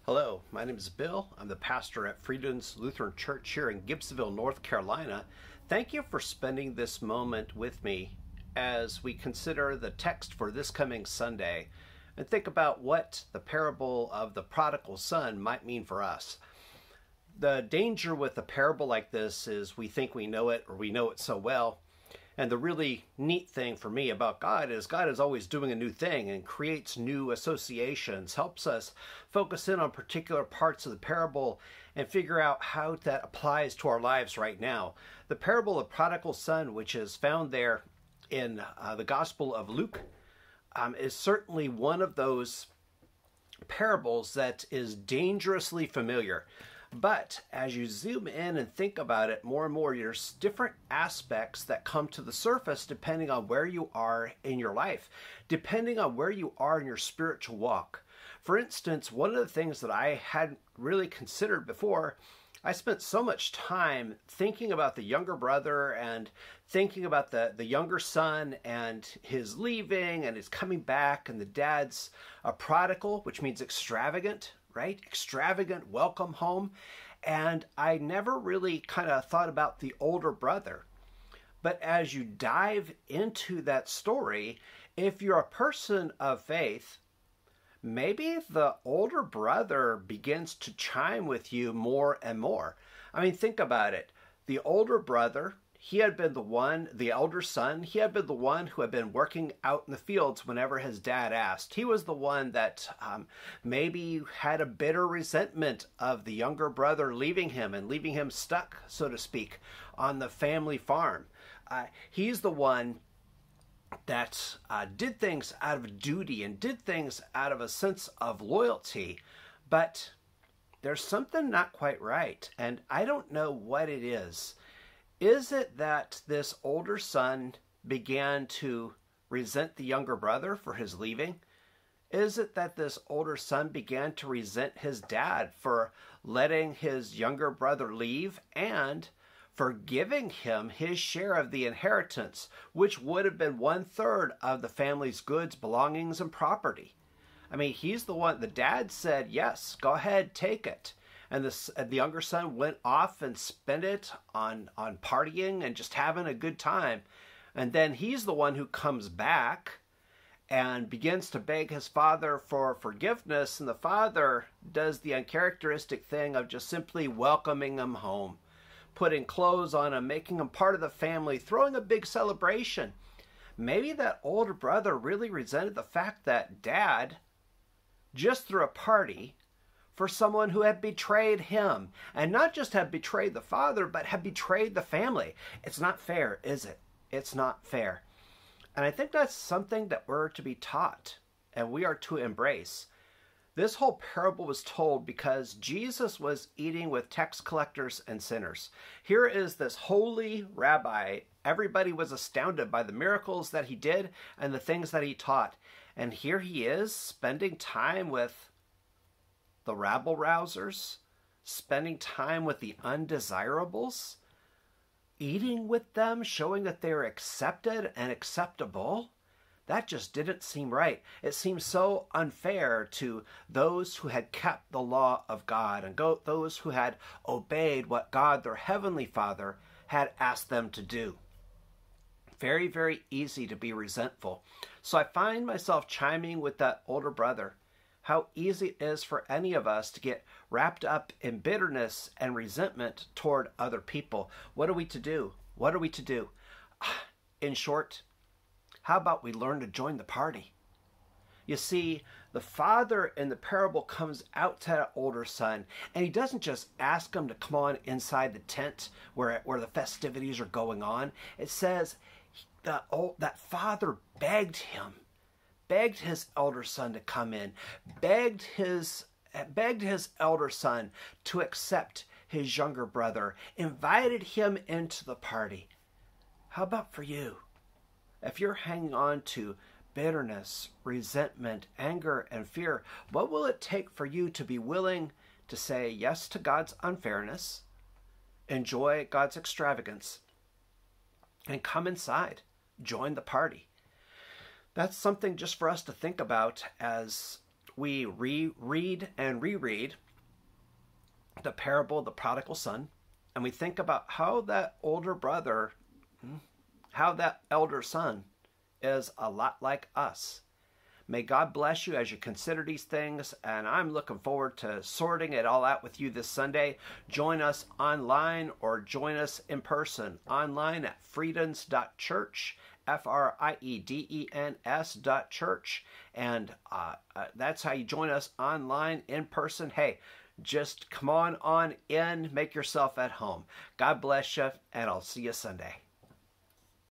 Hello, my name is Bill. I'm the pastor at Freedom's Lutheran Church here in Gibsonville, North Carolina. Thank you for spending this moment with me as we consider the text for this coming Sunday and think about what the parable of the prodigal son might mean for us. The danger with a parable like this is we think we know it or we know it so well. And the really neat thing for me about God is always doing a new thing and creates new associations, helps us focus in on particular parts of the parable and figure out how that applies to our lives right now. The parable of prodigal son, which is found there in the Gospel of Luke, is certainly one of those parables that is dangerously familiar. But as you zoom in and think about it more and more, there's different aspects that come to the surface depending on where you are in your life, depending on where you are in your spiritual walk. For instance, one of the things that I hadn't really considered before, I spent so much time thinking about the younger brother and thinking about the younger son and his leaving and his coming back, and the dad's a prodigal, which means extravagant, right? Extravagant welcome home. And I never really kind of thought about the older brother. But as you dive into that story, if you're a person of faith, maybe the older brother begins to chime with you more and more. I mean, think about it. The older brother, he had been the elder son, he had been the one who had been working out in the fields whenever his dad asked. He was the one that maybe had a bitter resentment of the younger brother leaving him and leaving him stuck, so to speak, on the family farm. He's the one that did things out of duty and did things out of a sense of loyalty. But there's something not quite right, and I don't know what it is. Is it that this older son began to resent the younger brother for his leaving? Is it that this older son began to resent his dad for letting his younger brother leave and for giving him his share of the inheritance, which would have been 1/3 of the family's goods, belongings, and property? I mean, he's the one, the dad said, yes, go ahead, take it. And the younger son went off and spent it on partying and just having a good time. And then he's the one who comes back and begins to beg his father for forgiveness. And the father does the uncharacteristic thing of just simply welcoming him home, putting clothes on him, making him part of the family, throwing a big celebration. Maybe that older brother really resented the fact that dad just threw a party for someone who had betrayed him, and not just had betrayed the father, but had betrayed the family. It's not fair, is it? It's not fair. And I think that's something that we're to be taught and we are to embrace. This whole parable was told because Jesus was eating with tax collectors and sinners. Here is this holy rabbi. Everybody was astounded by the miracles that he did and the things that he taught. And here he is spending time with the rabble-rousers, spending time with the undesirables, eating with them, showing that they're accepted and acceptable. That just didn't seem right. It seemed so unfair to those who had kept the law of God and those who had obeyed what God, their heavenly Father, had asked them to do. Very, very easy to be resentful. So I find myself chiming with that older brother. How easy it is for any of us to get wrapped up in bitterness and resentment toward other people. What are we to do? What are we to do? In short, how about we learn to join the party? You see, the father in the parable comes out to that older son, and he doesn't just ask him to come on inside the tent where the festivities are going on. It says that father begged his elder son to come in, begged his elder son to accept his younger brother, invited him into the party. How about for you? If you're hanging on to bitterness, resentment, anger, and fear, what will it take for you to be willing to say yes to God's unfairness, enjoy God's extravagance, and come inside, join the party? That's something just for us to think about as we reread and reread the parable of the prodigal son, and we think about how that older brother, how that elder son is a lot like us. May God bless you as you consider these things, and I'm looking forward to sorting it all out with you this Sunday. Join us online or join us in person online at friedens.church, FRIEDENS.church, and that's how you join us online, in person. Hey, just come on in, make yourself at home. God bless you, and I'll see you Sunday.